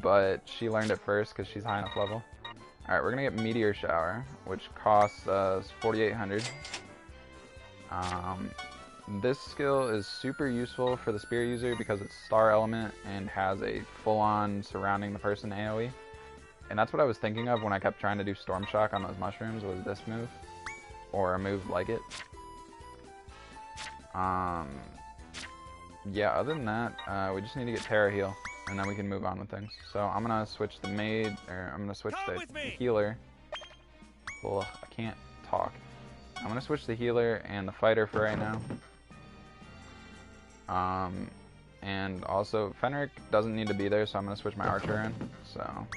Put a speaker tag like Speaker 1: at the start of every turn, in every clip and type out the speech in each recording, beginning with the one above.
Speaker 1: but she learned it first because she's high enough level. Alright, we're gonna get Meteor Shower, which costs us 4,800. This skill is super useful for the spear user because it's star element and has a full-on surrounding the person AoE. And that's what I was thinking of when I kept trying to do Storm Shock on those mushrooms, was this move. Or a move like it. Yeah, other than that, we just need to get Terra Heal, and then we can move on with things. So I'm gonna switch the maid, or I'm gonna switch the healer. Ugh, I can't talk. I'm gonna switch the healer and the fighter for right now. And also Fenric doesn't need to be there, so I'm gonna switch my archer in. So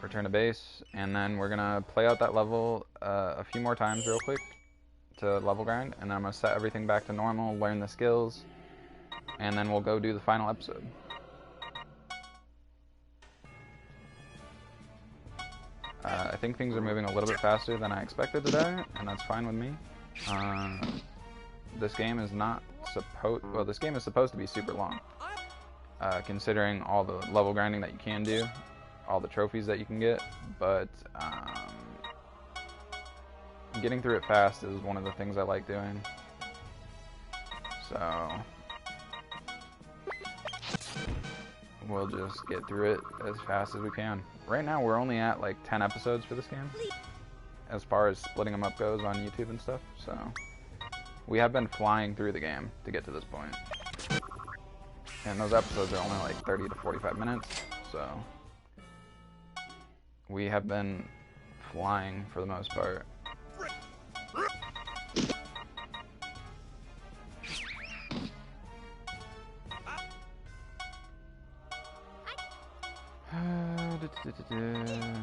Speaker 1: return to base, and then we're gonna play out that level a few more times real quick to level grind, and then I'm gonna set everything back to normal, learn the skills, and then we'll go do the final episode. I think things are moving a little bit faster than I expected today, and that's fine with me. This game is not well, this game is supposed to be super long, considering all the level grinding that you can do, all the trophies that you can get, but getting through it fast is one of the things I like doing. So we'll just get through it as fast as we can. Right now we're only at like 10 episodes for this game, as far as splitting them up goes on YouTube and stuff, so we have been flying through the game to get to this point. And those episodes are only like 30 to 45 minutes, so we have been flying for the most part.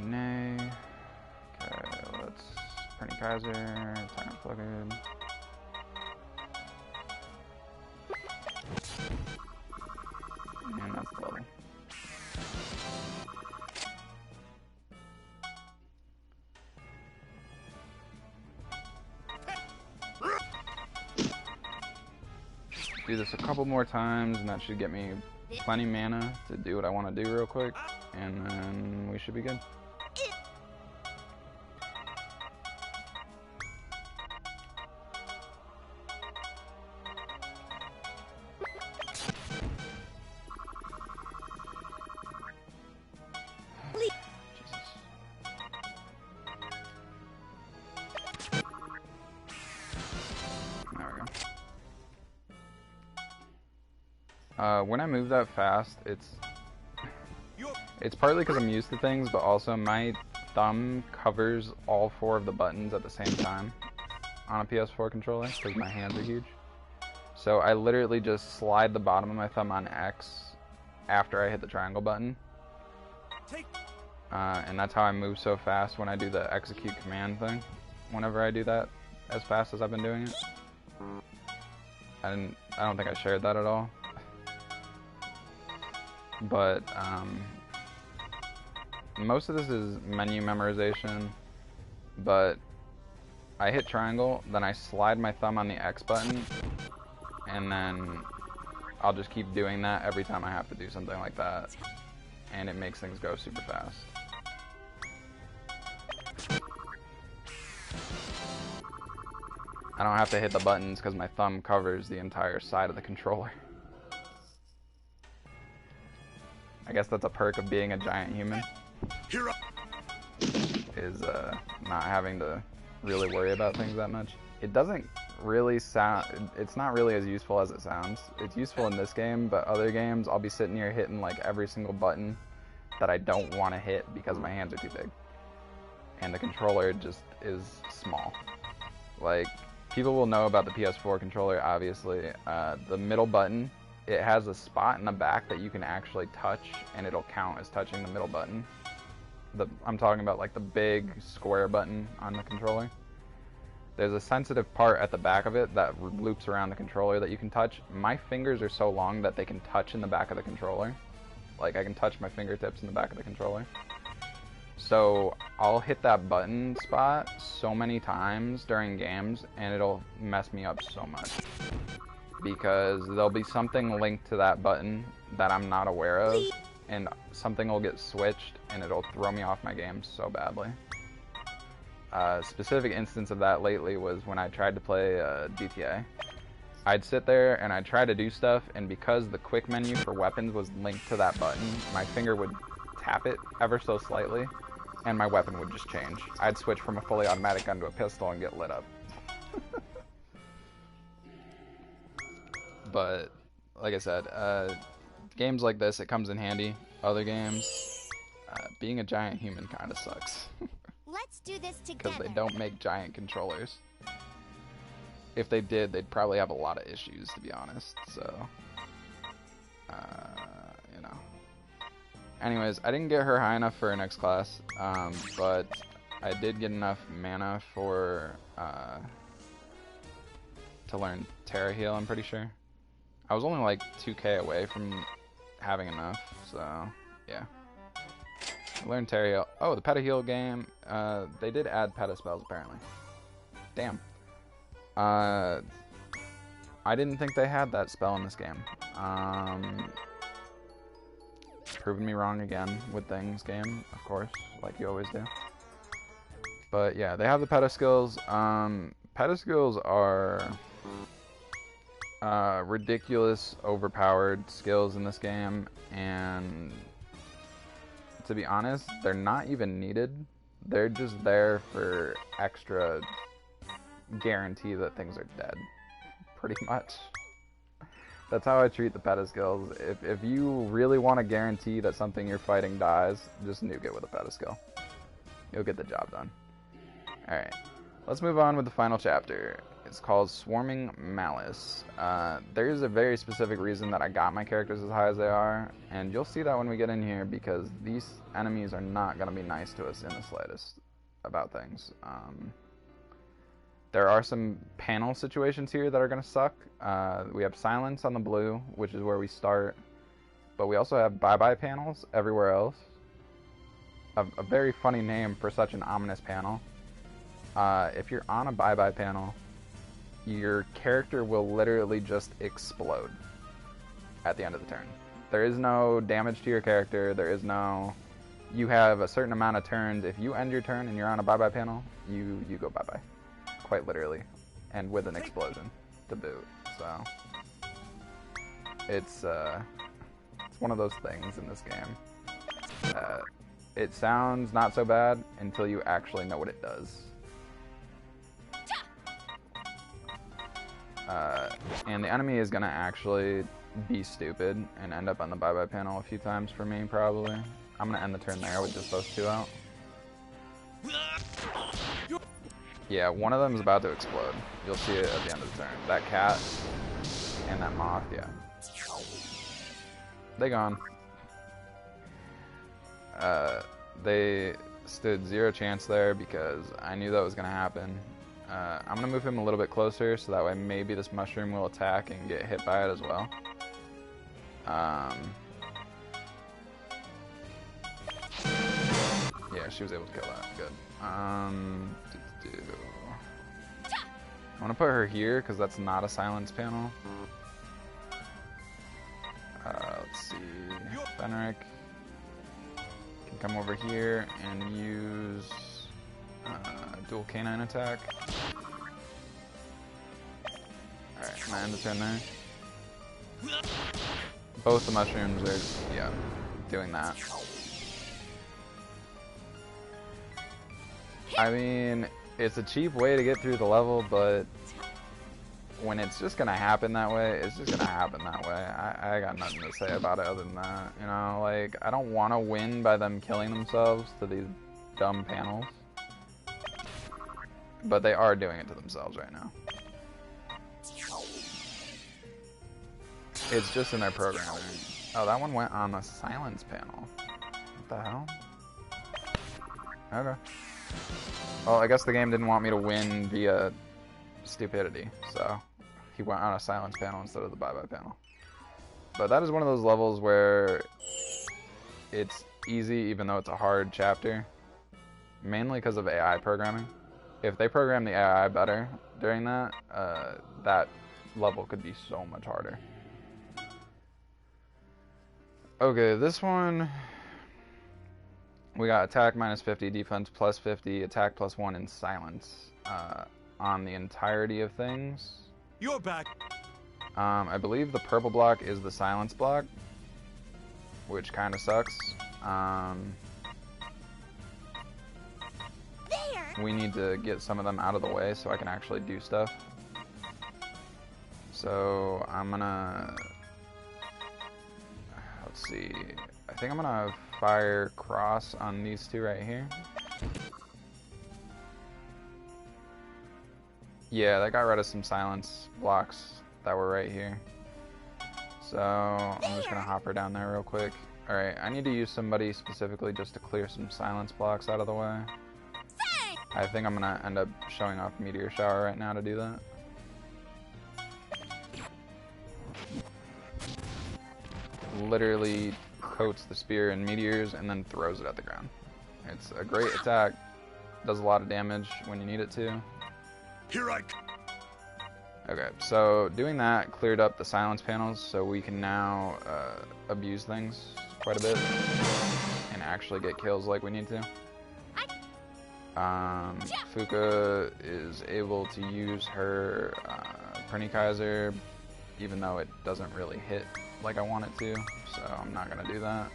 Speaker 1: Nay. Okay, let's Prinny Kaiser, Tyrant Plugged. And that's the level. Do this a couple more times, and that should get me plenty mana to do what I want to do real quick, and then we should be good. When I move that fast, it's partly because I'm used to things, but also my thumb covers all 4 of the buttons at the same time on a PS4 controller, because my hands are huge. So I literally just slide the bottom of my thumb on X after I hit the triangle button. And that's how I move so fast when I do the execute command thing, whenever I do that as fast as I've been doing it. I don't think I shared that at all. But most of this is menu memorization, but I hit triangle, then I slide my thumb on the X button, and then I'll just keep doing that every time I have to do something like that, and it makes things go super fast. I don't have to hit the buttons because my thumb covers the entire side of the controller. I guess that's a perk of being a giant human, is not having to really worry about things that much. It doesn't really sound, it's not really as useful as it sounds. It's useful in this game, but other games I'll be sitting here hitting like every single button that I don't want to hit because my hands are too big. And the controller just is small. Like, people will know about the PS4 controller, obviously. The middle button, it has a spot in the back that you can actually touch, and it'll count as touching the middle button. I'm talking about like the big square button on the controller. There's a sensitive part at the back of it that loops around the controller that you can touch. My fingers are so long that they can touch in the back of the controller. Like, I can touch my fingertips in the back of the controller. So I'll hit that button spot so many times during games, and it'll mess me up so much. Because there'll be something linked to that button that I'm not aware of, and something will get switched and it'll throw me off my game so badly. A specific instance of that lately was when I tried to play GTA. I'd sit there and I'd try to do stuff, and because the quick menu for weapons was linked to that button, my finger would tap it ever so slightly, and my weapon would just change. I'd switch from a fully automatic gun to a pistol and get lit up. But, like I said, games like this, it comes in handy. Other games, being a giant human kind of sucks.
Speaker 2: Let's do this together.
Speaker 1: Because they don't make giant controllers. If they did, they'd probably have a lot of issues, to be honest. So, you know. Anyways, I didn't get her high enough for her next class, but I did get enough mana for to learn Terra Heal, I'm pretty sure. I was only like 2k away from having enough, so yeah. I learned Terra Heal. Oh, the Peta-Heal game, they did add Peta spells apparently. Damn. I didn't think they had that spell in this game. Proving me wrong again with things, game, of course, like you always do. But yeah, they have the Peta skills. Peta skills are ridiculous, overpowered skills in this game, and to be honest, they're not even needed. They're just there for extra guarantee that things are dead, pretty much. That's how I treat the Peta skills. If you really want to guarantee that something you're fighting dies, just nuke it with a Peta skill. You'll get the job done. Alright, let's move on with the final chapter. It's called Swarming Malice. There is a very specific reason that I got my characters as high as they are, and you'll see that when we get in here, because these enemies are not going to be nice to us in the slightest about things. There are some panel situations here that are going to suck. We have silence on the blue, which is where we start, but we also have bye-bye panels everywhere else. A very funny name for such an ominous panel. If you're on a bye-bye panel, your character will literally just explode at the end of the turn. There is no damage to your character. There is no... You have a certain amount of turns. If you end your turn and you're on a bye-bye panel, you go bye-bye. Quite literally. And with an explosion to boot. So... It's one of those things in this game. It sounds not so bad until you actually know what it does. And the enemy is going to actually be stupid and end up on the bye-bye panel a few times for me, probably. I'm going to end the turn there with just those two out. Yeah, one of them is about to explode. You'll see it at the end of the turn. That cat and that moth, yeah. They gone. They stood zero chance there because I knew that was going to happen. I'm going to move him a little bit closer so that way maybe this mushroom will attack and get hit by it as well. Yeah, she was able to kill that. Good. I'm going to put her here because that's not a silence panel. Let's see. Fenric can come over here and use dual canine attack. Alright, I'm gonna end the turn there. Both the mushrooms are, yeah, doing that. I mean, it's a cheap way to get through the level, but when it's just gonna happen that way, it's just gonna happen that way. I got nothing to say about it other than that. You know, like, I don't want to win by them killing themselves to these dumb panels. But they are doing it to themselves right now. It's just in their programming. Oh, that one went on a silence panel. What the hell? Okay. Well, I guess the game didn't want me to win via stupidity, so he went on a silence panel instead of the bye-bye panel. But that is one of those levels where it's easy even though it's a hard chapter, mainly because of AI programming. If they program the AI better during that, that level could be so much harder. Okay, this one we got attack minus 50, defense plus 50, attack plus 1, and silence on the entirety of things.
Speaker 3: You're back.
Speaker 1: I believe the purple block is the silence block, which kind of sucks. We need to get some of them out of the way so I can actually do stuff. So I'm gonna, let's see, I think I'm gonna fire cross on these two right here. Yeah, that got rid of some silence blocks that were right here. So I'm just gonna hop her down there real quick. Alright, I need to use somebody specifically just to clear some silence blocks out of the way. I think I'm gonna end up showing off Meteor Shower right now to do that. Literally coats the spear in meteors and then throws it at the ground. It's a great attack. Does a lot of damage when you need it to.
Speaker 3: Here I
Speaker 1: Okay, so doing that cleared up the silence panels, so we can now abuse things quite a bit and actually get kills like we need to. Fuka is able to use her Kaiser, even though it doesn't really hit like I want it to, so I'm not going to do that.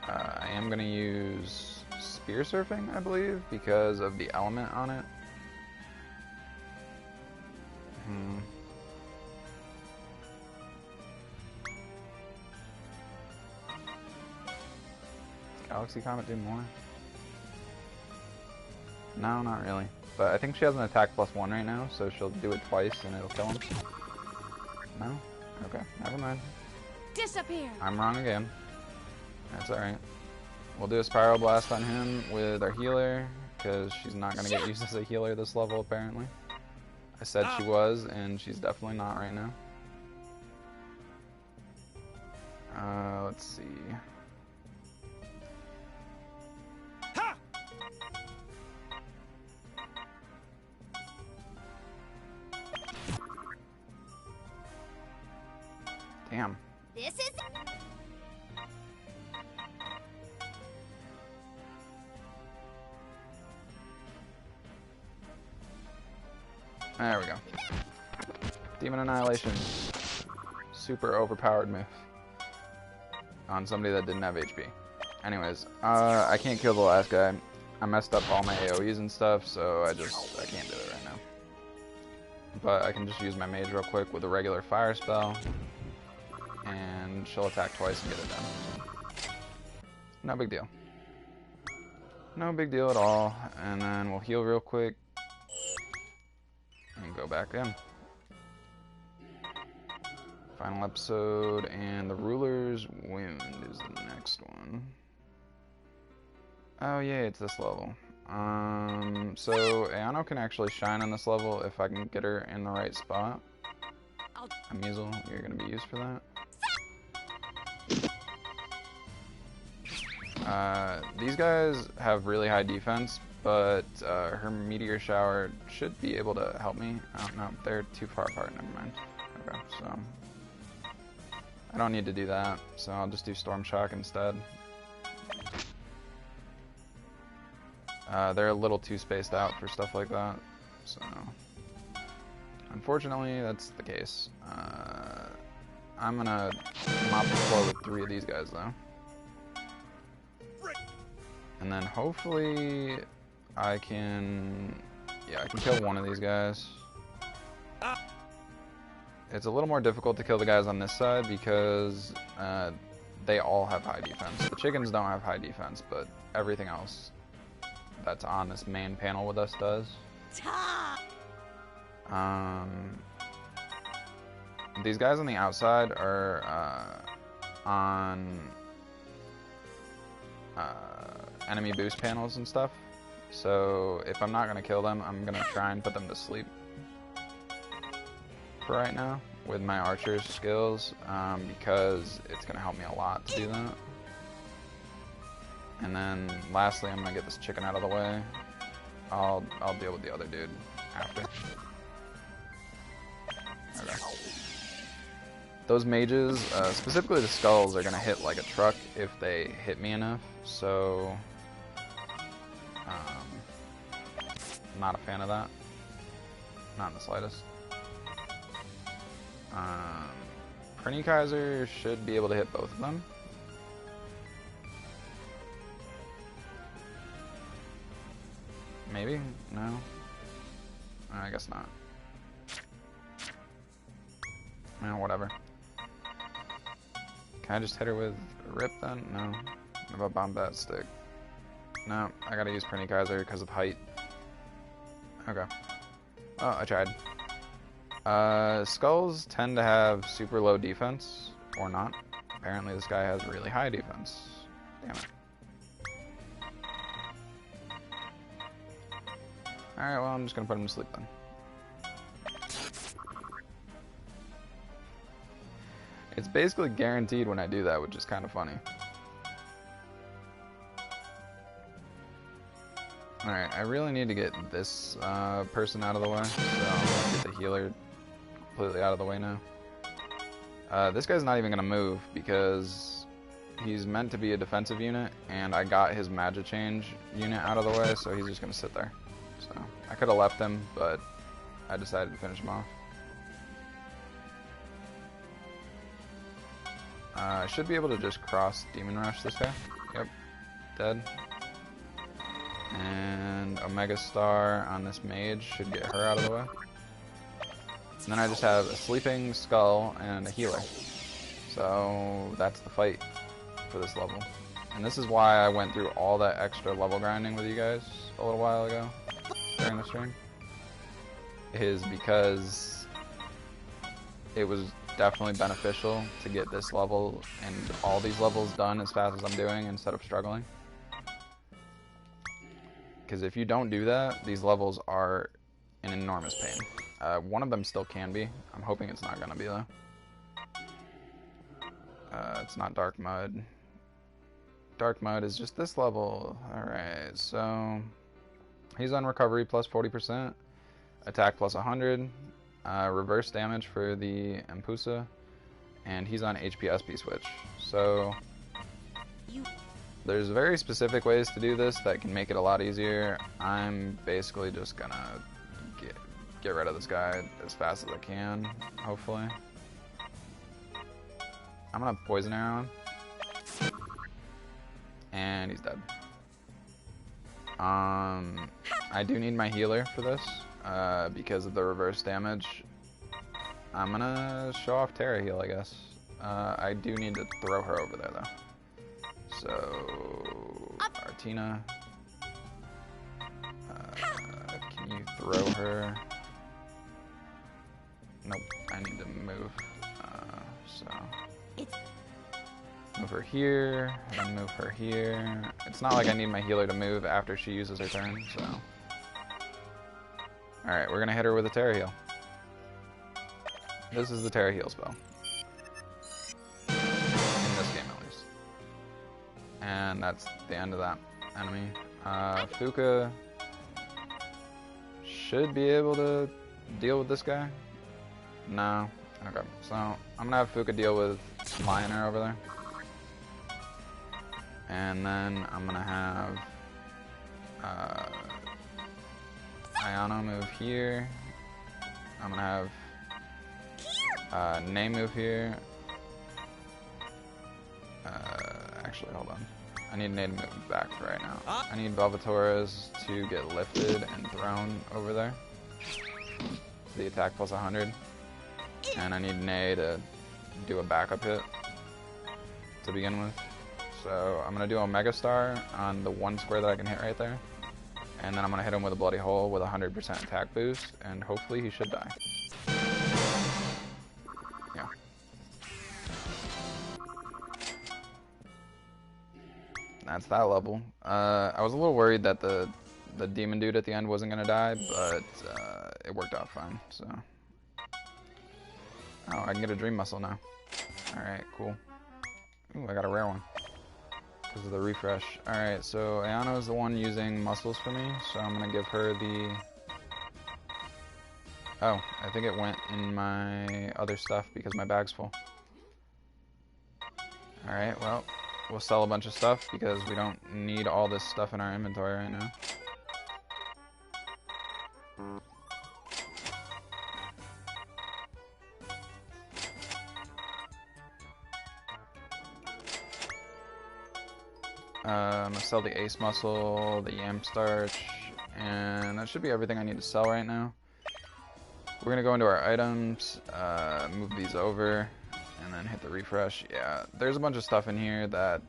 Speaker 1: I am going to use Spear Surfing, I believe, because of the element on it. Galaxy Comet do more? No, not really. But I think she has an attack plus 1 right now, so she'll do it twice and it'll kill him. No? Okay, never mind.
Speaker 2: Disappear.
Speaker 1: I'm wrong again. That's alright. We'll do a Spiral Blast on him with our healer, because she's not going to get used as a healer this level, apparently. I said she was, and she's definitely not right now. Let's see. Damn.
Speaker 2: This is.
Speaker 1: There we go. Demon Annihilation. Super overpowered move. On somebody that didn't have HP. Anyways, I can't kill the last guy. I messed up all my AoEs and stuff, so I can't do it right now. But I can just use my mage real quick with a regular fire spell. And she'll attack twice and get it done. No big deal. No big deal at all. And then we'll heal real quick. And go back in. Final episode, and the Ruler's Wound is the next one. Oh yeah, it's this level. So Ayano can actually shine on this level if I can get her in the right spot. Amizel, you're gonna be used for that. These guys have really high defense, but her Meteor Shower should be able to help me. I don't know, they're too far apart, never mind. Okay, so I don't need to do that, so I'll just do Storm Shock instead. They're a little too spaced out for stuff like that, so unfortunately that's the case. I'm gonna mop the floor with 3 of these guys though. And then hopefully I can kill one of these guys. It's a little more difficult to kill the guys on this side because they all have high defense. The chickens don't have high defense, but everything else that's on this main panel with us does. These guys on the outside are on enemy boost panels and stuff. So if I'm not going to kill them, I'm going to try and put them to sleep for right now with my archer's skills, because it's going to help me a lot to do that. And then lastly, I'm going to get this chicken out of the way. I'll deal with the other dude after. Okay. those mages, specifically the skulls, are gonna hit like a truck if they hit me enough. So, I'm not a fan of that. Not in the slightest. Prinny Kaiser should be able to hit both of them. Maybe? No? I guess not. Whatever. Can I just hit her with Rip then? No. What about Bombast Stick? No, I gotta use Prinny Kaiser because of height. Okay. Oh, I tried. Skulls tend to have super low defense, or not. Apparently this guy has really high defense. Damn it. Alright, well I'm just gonna put him to sleep then. It's basically guaranteed when I do that, which is kind of funny. Alright, I really need to get this person out of the way, so I'm gonna get the healer completely out of the way now. This guy's not even gonna move because he's meant to be a defensive unit, and I got his Magic Change unit out of the way, so he's just gonna sit there. So I could have left him, but I decided to finish him off. I should be able to just cross Demon Rush this guy. Yep, dead. And Omega Star on this mage should get her out of the way. And then I just have a sleeping skull and a healer. So that's the fight for this level. And this is why I went through all that extra level grinding with you guys a little while ago during the stream. Is because it was definitely beneficial to get this level and all these levels done as fast as I'm doing instead of struggling. Because if you don't do that, these levels are an enormous pain. One of them still can be. I'm hoping it's not going to be, though. It's not Dark Mud. Dark Mud is just this level. Alright, so he's on recovery plus 40%, attack plus 100, reverse damage for the Empusa, and he's on HP SP switch. So there's very specific ways to do this that can make it a lot easier. I'm basically just gonna get rid of this guy as fast as I can, hopefully. I'm gonna poison arrow him. And he's dead. I do need my healer for this, because of the reverse damage. I'm gonna show off Terra Heal, I guess. I do need to throw her over there, though. So, Artina, can you throw her? Nope, I need to move. So, move her here, and move her here. It's not like I need my healer to move after she uses her turn, so. Alright, we're gonna hit her with a Terra Heal. This is the Terra Heal spell. In this game, at least. And that's the end of that enemy. Fuka should be able to deal with this guy. No. Okay, so I'm gonna have Fuka deal with Lioner over there. And then I'm gonna have Ayano move here. I'm gonna have Nay move here. Actually, hold on. I need Nay to move back for right now. I need Velvatores to get lifted and thrown over there. The attack plus 100. And I need Nay to do a backup hit to begin with. So I'm going to do Omega Star on the one square that I can hit right there. And then I'm going to hit him with a Bloody Hole with a 100% attack boost. And hopefully he should die. Yeah. That's that level. I was a little worried that the demon dude at the end wasn't going to die, but it worked out fine. So. Oh, I can get a Dream Muscle now. Alright, cool. Ooh, I got a rare one. Because of the refresh. Alright, so Ayano is the one using muscles for me, so I'm going to give her the... Oh, I think it went in my other stuff because my bag's full. Alright, well, we'll sell a bunch of stuff because we don't need all this stuff in our inventory right now. I'm gonna sell the ace muscle, the yam starch, and that should be everything I need to sell right now. We're gonna go into our items, move these over, and then hit the refresh. Yeah, there's a bunch of stuff in here that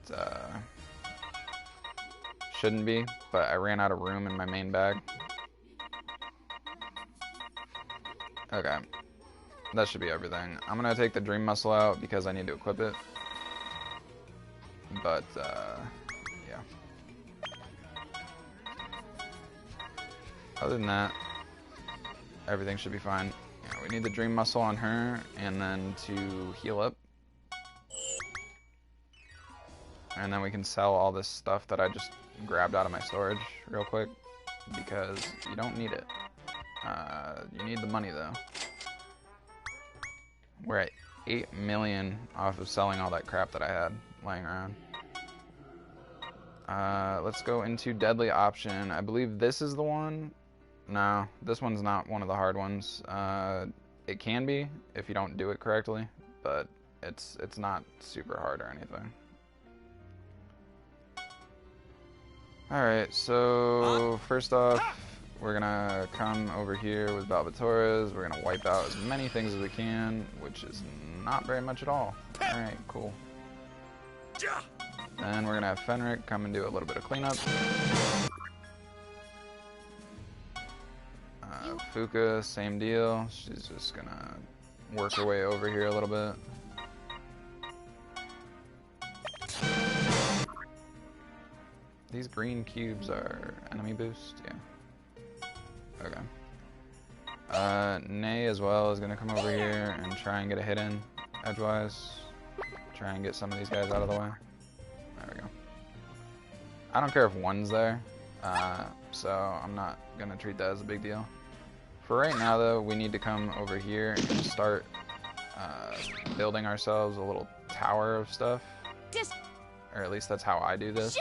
Speaker 1: shouldn't be, but I ran out of room in my main bag. Okay, that should be everything. I'm gonna take the dream muscle out because I need to equip it. But, yeah. Other than that, everything should be fine. Yeah, we need the dream muscle on her, and then to heal up. And then we can sell all this stuff that I just grabbed out of my storage real quick, because you don't need it. You need the money, though. We're at 8 million off of selling all that crap that I had laying around. Let's go into deadly option. I believe this is the one. No, this one's not one of the hard ones. It can be if you don't do it correctly, but it's not super hard or anything. Alright, so first off, we're gonna come over here with Balbatores. We're gonna wipe out as many things as we can, which is not very much at all. Alright, cool. Then we're gonna have Fenric come and do a little bit of cleanup. Fuka, same deal. She's just gonna work her way over here a little bit. These green cubes are enemy boost, yeah. Okay. Nay as well is gonna come over here and try and get a hit in edgewise. Try and get some of these guys out of the way. There we go. I don't care if one's there, so I'm not gonna treat that as a big deal. For right now, though, we need to come over here and start building ourselves a little tower of stuff. Or at least that's how I do this.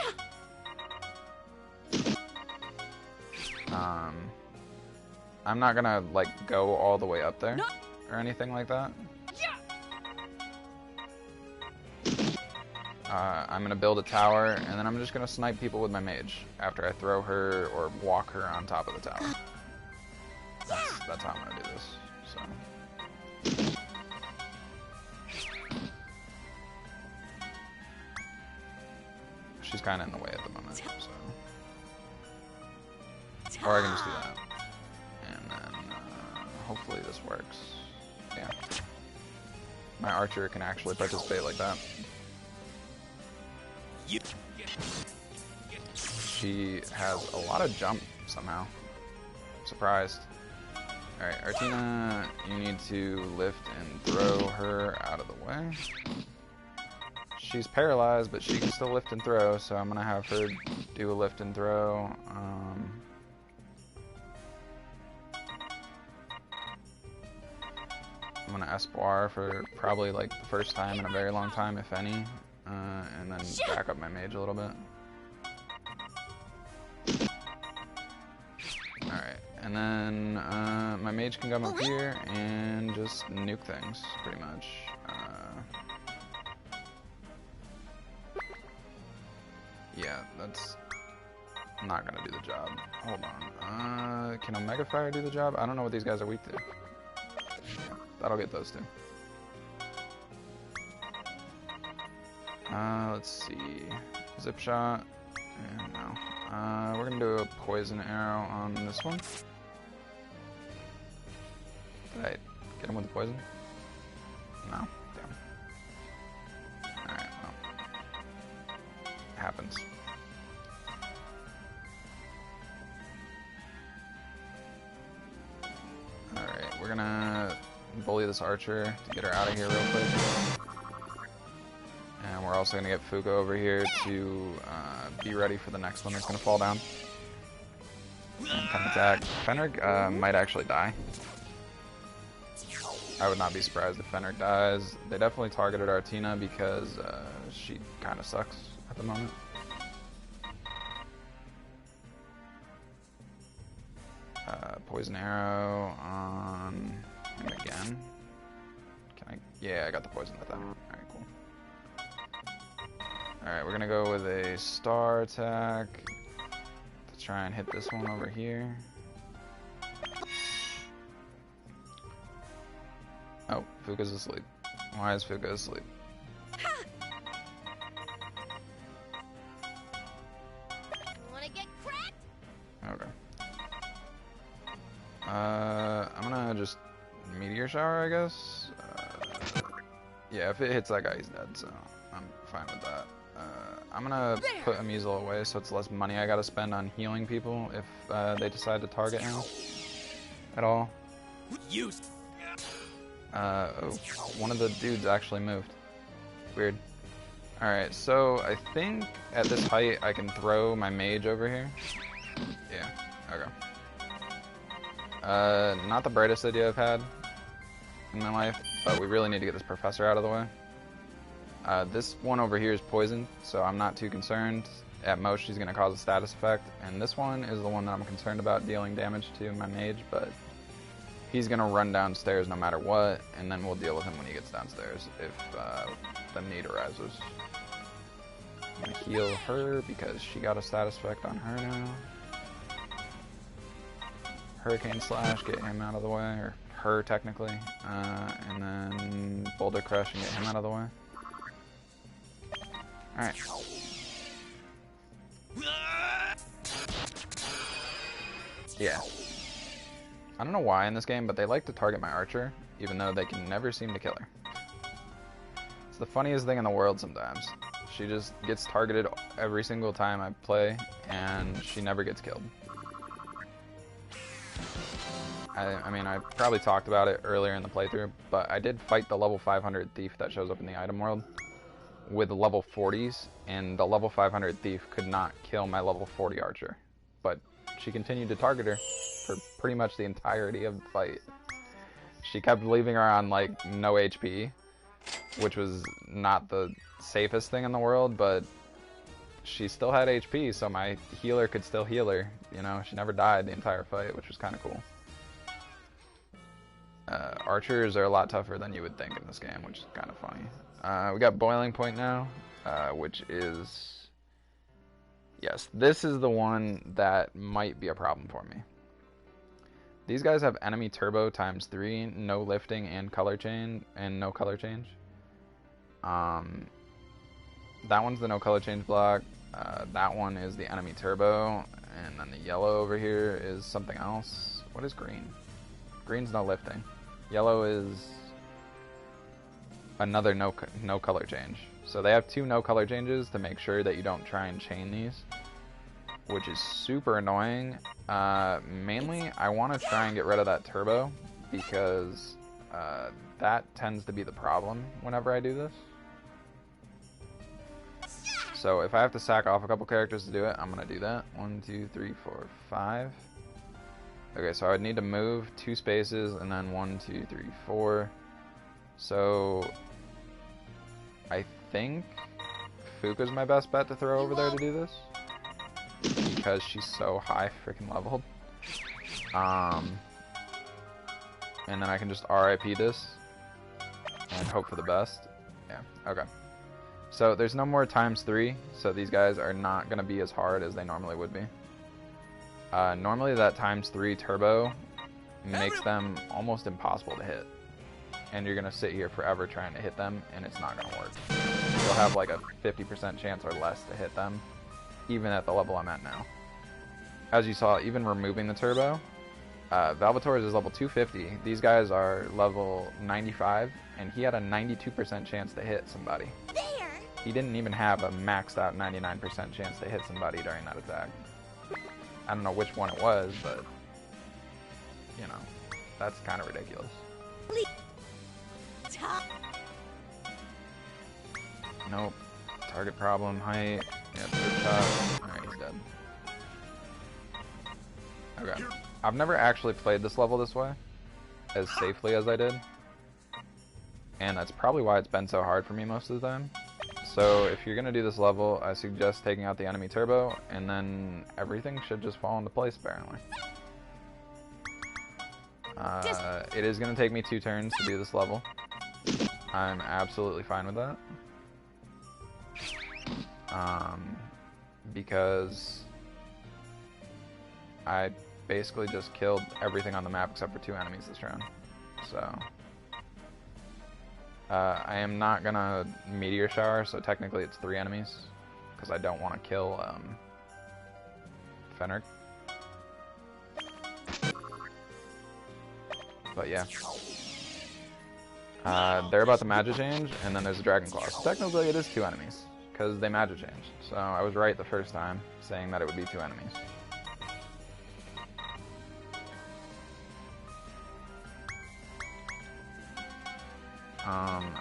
Speaker 1: I'm not gonna, like, go all the way up there or anything like that. I'm gonna build a tower, and then I'm just gonna snipe people with my mage after I throw her or walk her on top of the tower. That's how I'm gonna do this. So. She's kind of in the way at the moment, so. Or I can just do that. And then, hopefully this works. Yeah. My archer can actually participate like that. She has a lot of jump somehow. I'm surprised. Alright, Artina, you need to lift and throw her out of the way. She's paralyzed, but she can still lift and throw, so I'm gonna have her do a lift and throw. I'm gonna Espoir for probably like the first time in a very long time, if any, and then back up my mage a little bit. Alright, and then my mage can come up here and just nuke things, pretty much. Yeah, that's not gonna do the job. Hold on. Can Omega Fire do the job? I don't know what these guys are weak to. That'll get those two. Let's see. Zip shot. And no. We're gonna do a poison arrow on this one. Did I get him with the poison? No. Damn. Alright, well. It happens. Alright, we're gonna bully this archer to get her out of here real quick. And we're also going to get Fuka over here to be ready for the next one that's going to fall down. And come attack. Fenric might actually die. I would not be surprised if Fenric dies. They definitely targeted Artina because she kind of sucks at the moment. Poison arrow on him again. Can I? Yeah, I got the poison with that. Alright, cool. Alright, we're gonna go with a star attack to try and hit this one over here. Oh, Fuka's asleep. Why is Fuka asleep?
Speaker 2: Wanna get cracked?
Speaker 1: Okay. I'm gonna just meteor shower, I guess. Yeah, if it hits that guy, he's dead, so I'm fine with that. I'm gonna put a Measle away so it's less money I gotta spend on healing people if they decide to target him at all.
Speaker 3: Used.
Speaker 1: Oh, one of the dudes actually moved. Weird. Alright, so I think at this height I can throw my mage over here. Yeah, okay. Not the brightest idea I've had in my life, but we really need to get this professor out of the way. This one over here is poisoned, so I'm not too concerned. At most, she's going to cause a status effect, and this one is the one that I'm concerned about dealing damage to my mage, but he's going to run downstairs no matter what, and then we'll deal with him when he gets downstairs if the need arises. I'm going to heal her because she got a status effect on her now. Hurricane Slash, get him out of the way, or her technically, and then Boulder Crush and get him out of the way. Alright. Yeah. I don't know why in this game, but they like to target my archer, even though they can never seem to kill her. It's the funniest thing in the world sometimes. She just gets targeted every single time I play, and she never gets killed. I mean, I probably talked about it earlier in the playthrough, but I did fight the level 500 thief that shows up in the item world with level 40s, and the level 500 thief could not kill my level 40 archer. But she continued to target her for pretty much the entirety of the fight. She kept leaving her on, like, no HP, which was not the safest thing in the world, but she still had HP, so my healer could still heal her. You know, she never died the entire fight, which was kind of cool. Archers are a lot tougher than you would think in this game, which is kind of funny. We got Boiling Point now, which is... Yes, this is the one that might be a problem for me. These guys have enemy turbo times 3, no lifting and color change, and no color change. That one's the no color change block. That one is the enemy turbo, and then the yellow over here is something else. What is green? Green's no lifting. Yellow is another no color change. So they have 2 no color changes to make sure that you don't try and chain these, which is super annoying. Mainly, I want to try and get rid of that turbo because that tends to be the problem whenever I do this. So if I have to sack off a couple characters to do it, I'm going to do that. 1, 2, 3, 4, 5. Okay, so I would need to move 2 spaces and then 1, 2, 3, 4. So I think Fuka's my best bet to throw over there to do this because she's so high freaking leveled. And then I can just RIP this and hope for the best. Yeah, okay. So there's no more times 3, so these guys are not going to be as hard as they normally would be. Normally that times 3 turbo makes them almost impossible to hit. And you're going to sit here forever trying to hit them, and it's not going to work. You'll have like a 50% chance or less to hit them, even at the level I'm at now. As you saw, even removing the turbo, Valvator's is level 250. These guys are level 95, and he had a 92% chance to hit somebody.
Speaker 2: There!
Speaker 1: He didn't even have a maxed out 99% chance to hit somebody during that attack. I don't know which one it was, but, you know, that's kind of ridiculous. Nope. Target problem, height. Yep, good shot. Alright, he's dead. Okay. I've never actually played this level this way, as safely as I did. and that's probably why it's been so hard for me most of the time. So if you're going to do this level, I suggest taking out the enemy turbo, and then everything should just fall into place, apparently. It is going to take me 2 turns to do this level. I'm absolutely fine with that. Because I basically just killed everything on the map except for 2 enemies this round. So I am not gonna meteor shower, so technically it's 3 enemies because I don't want to kill Fenric. But yeah, they're about to magic change, and then there's a dragon claw. So technically it is 2 enemies because they magic changed. So I was right the first time saying that it would be 2 enemies.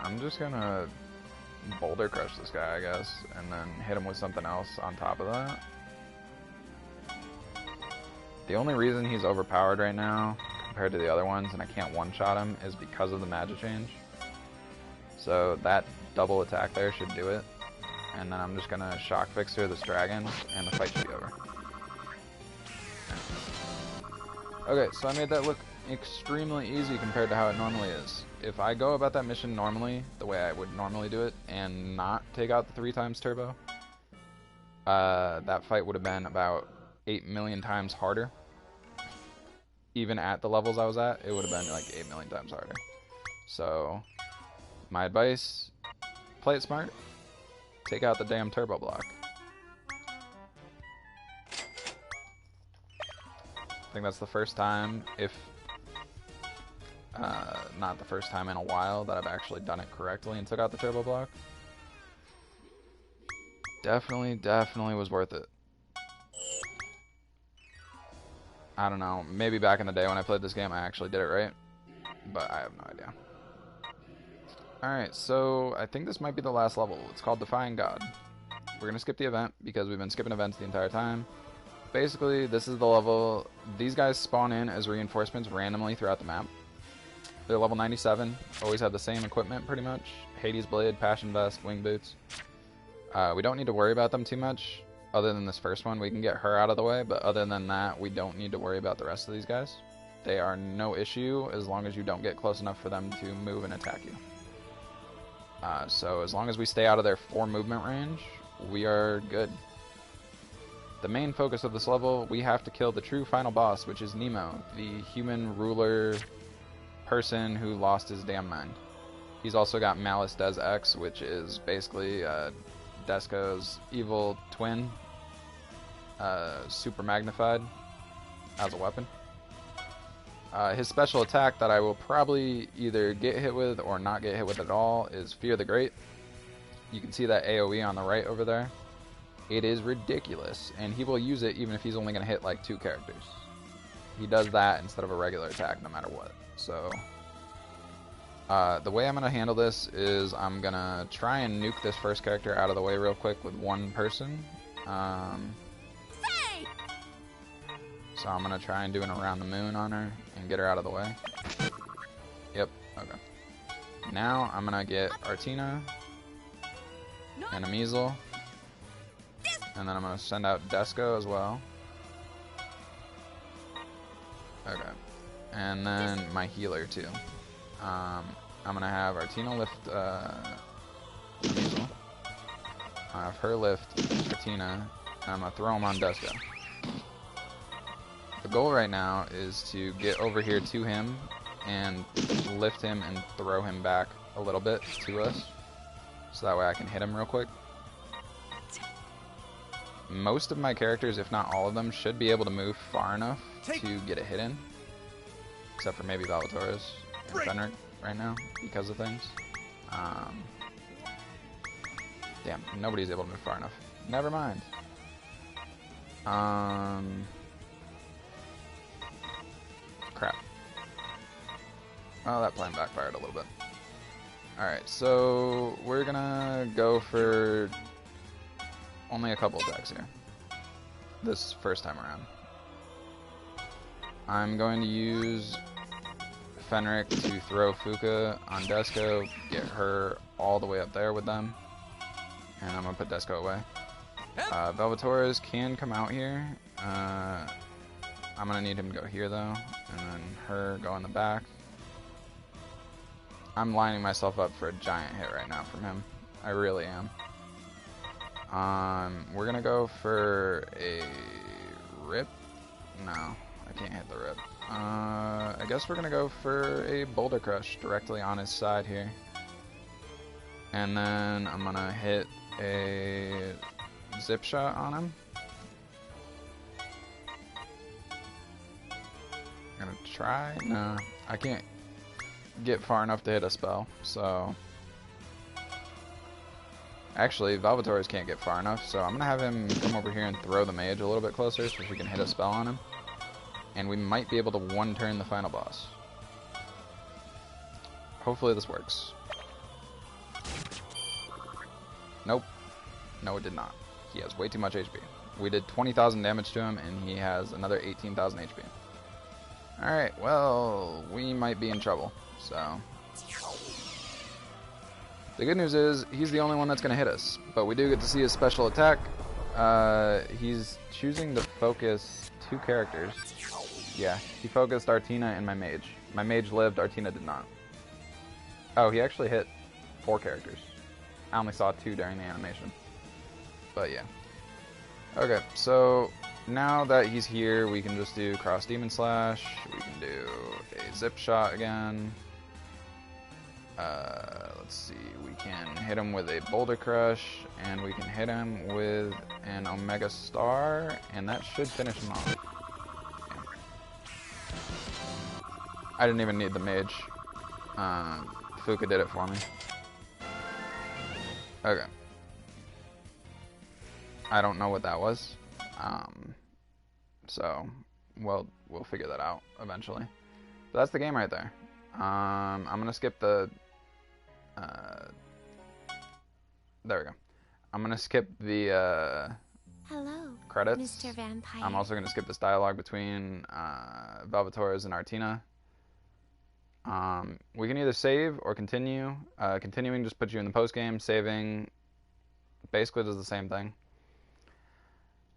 Speaker 1: I'm just gonna boulder crush this guy, I guess, and then hit him with something else on top of that. The only reason he's overpowered right now compared to the other ones and I can't one-shot him is because of the magic change. So that double attack there should do it. And then I'm just gonna shock fixer this dragon and the fight should be over. Okay, so I made that look extremely easy compared to how it normally is. If I go about that mission normally, the way I would normally do it, and not take out the 3 times turbo, that fight would have been about 8 million times harder. Even at the levels I was at, it would have been like 8 million times harder. So, my advice, play it smart, take out the damn turbo block. I think that's the first time, if not the first time in a while, that I've actually done it correctly and took out the turbo block. Definitely was worth it. I don't know, maybe back in the day when I played this game I actually did it right, but I have no idea. Alright, so I think this might be the last level. It's called Defying God. We're going to skip the event because we've been skipping events the entire time. Basically, this is the level. These guys spawn in as reinforcements randomly throughout the map. They're level 97, always have the same equipment pretty much. Hades Blade, Passion Vest, Wing Boots. We don't need to worry about them too much, other than this first one. We can get her out of the way, but other than that, we don't need to worry about the rest of these guys. They are no issue as long as you don't get close enough for them to move and attack you. So as long as we stay out of their 4 movement range, we are good. The main focus of this level, we have to kill the true final boss, which is Nemo, the human ruler person who lost his damn mind. He's also got Malice Des X, which is basically Desco's evil twin, super magnified as a weapon. His special attack that I will probably either get hit with or not get hit with at all is Fear the Great. You can see that AoE on the right over there. It is ridiculous, and he will use it even if he's only going to hit like 2 characters. He does that instead of a regular attack no matter what. So, the way I'm going to handle this is I'm going to try and nuke this first character out of the way real quick with 1 person. So I'm going to try and do an around the moon on her and get her out of the way. Yep, okay. Now I'm going to get Artina and a Measle. And then I'm going to send out Desco as well. Okay. And then my healer too. I'm going to have Artina lift Measle. I have her lift Artina. And I'm going to throw him on Desco. The goal right now is to get over here to him and lift him and throw him back a little bit to us. So that way I can hit him real quick. Most of my characters, if not all of them, should be able to move far enough to get a hit in. Except for maybe Valatoris and Fenric right now, because of things. Damn, nobody's able to move far enough. Never mind. Crap. Oh, that plan backfired a little bit. Alright, so we're gonna go for only a couple attacks here. This first time around. I'm going to use Fenric to throw Fuka on Desco, get her all the way up there with them, and I'm going to put Desco away. Velvatores can come out here. I'm going to need him to go here, though, and then her go in the back. I'm lining myself up for a giant hit right now from him. I really am. We're going to go for a rip. No, I can't hit the rip. I guess we're going to go for a Boulder Crush directly on his side here. And then I'm going to hit a Zip Shot on him. Gonna try? No, I can't get far enough to hit a spell, so... Actually, Velvatores can't get far enough, so I'm gonna have him come over here and throw the mage a little bit closer so we can hit a spell on him. And we might be able to one-turn the final boss. Hopefully this works. Nope. No, it did not. He has way too much HP. We did 20,000 damage to him, and he has another 18,000 HP. Alright, well, we might be in trouble, so... The good news is, he's the only one that's going to hit us, but we do get to see his special attack. He's choosing to focus 2 characters. Yeah, he focused Artina and my mage. My mage lived, Artina did not. Oh, he actually hit 4 characters. I only saw 2 during the animation. But yeah. Okay, so now that he's here, we can just do Cross Demon Slash. We can do a Zip Shot again. Let's see, we can hit him with a Boulder Crush, and we can hit him with an Omega Star, and that should finish him off. Yeah. I didn't even need the mage. Fuka did it for me. Okay. I don't know what that was. So, well, we'll figure that out eventually. So that's the game right there. I'm gonna skip the... there we go. I'm gonna skip the
Speaker 2: Hello,
Speaker 1: credits.
Speaker 2: Mr. Vampire.
Speaker 1: I'm also gonna skip this dialogue between Velvatores and Artina. We can either save or continue. Continuing just puts you in the post game. Saving basically does the same thing.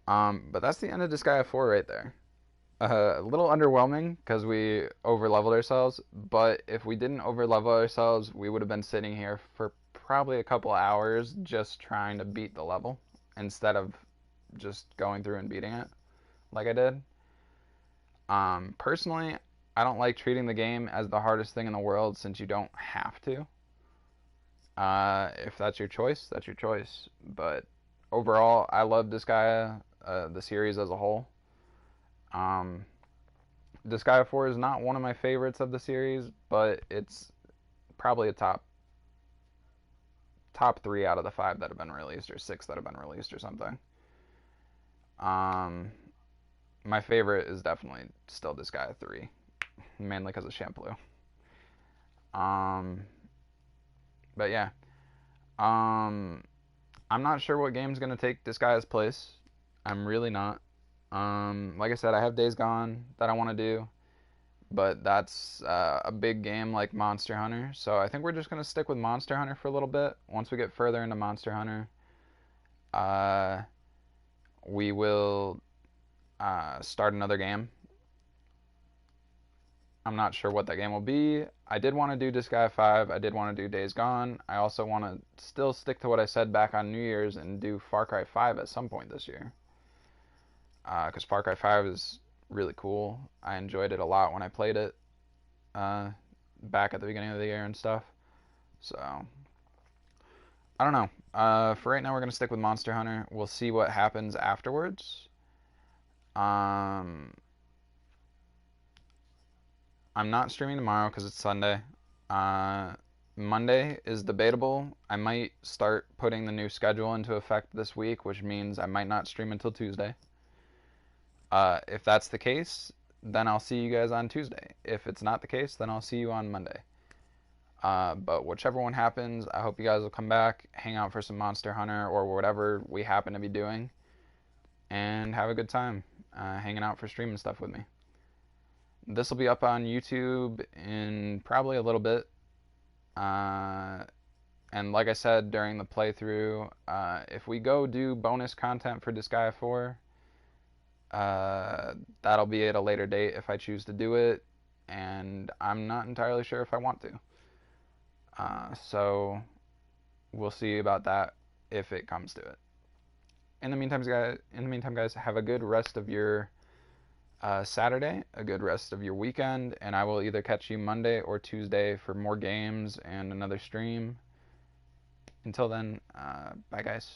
Speaker 1: But that's the end of Disgaea 4 right there. A little underwhelming because we over-leveled ourselves, but if we didn't over-level ourselves, we would have been sitting here for probably a couple hours just trying to beat the level instead of just going through and beating it like I did. Personally, I don't like treating the game as the hardest thing in the world since you don't have to. If that's your choice, that's your choice. But overall, I love Disgaea, the series as a whole. Disgaea 4 is not one of my favorites of the series, but it's probably a top 3 out of the 5 that have been released, or 6 that have been released, or something. My favorite is definitely still Disgaea 3, mainly because of Shampoo. But yeah, I'm not sure what game's gonna take Disgaea's place. I'm really not. Like I said, I have Days Gone that I want to do, but that's a big game like Monster Hunter, so I think we're just going to stick with Monster Hunter for a little bit. Once we get further into Monster Hunter, we will start another game. I'm not sure what that game will be. I did want to do Disgaea 5, I did want to do Days Gone. I also want to still stick to what I said back on New Year's and do Far Cry 5 at some point this year. Because Far Cry 5 is really cool. I enjoyed it a lot when I played it back at the beginning of the year and stuff. So, I don't know. For right now, we're going to stick with Monster Hunter. We'll see what happens afterwards. I'm not streaming tomorrow because it's Sunday. Monday is debatable. I might start putting the new schedule into effect this week, which means I might not stream until Tuesday. If that's the case, then I'll see you guys on Tuesday. If it's not the case, then I'll see you on Monday. But whichever one happens, I hope you guys will come back, hang out for some Monster Hunter or whatever we happen to be doing, and have a good time hanging out for streaming stuff with me. This will be up on YouTube in probably a little bit. And like I said during the playthrough, if we go do bonus content for Disgaea 4, that'll be at a later date if I choose to do it, and I'm not entirely sure if I want to. So we'll see about that if it comes to it. In the meantime, guys, have a good rest of your Saturday, a good rest of your weekend, and I will either catch you Monday or Tuesday for more games and another stream. Until then, bye guys.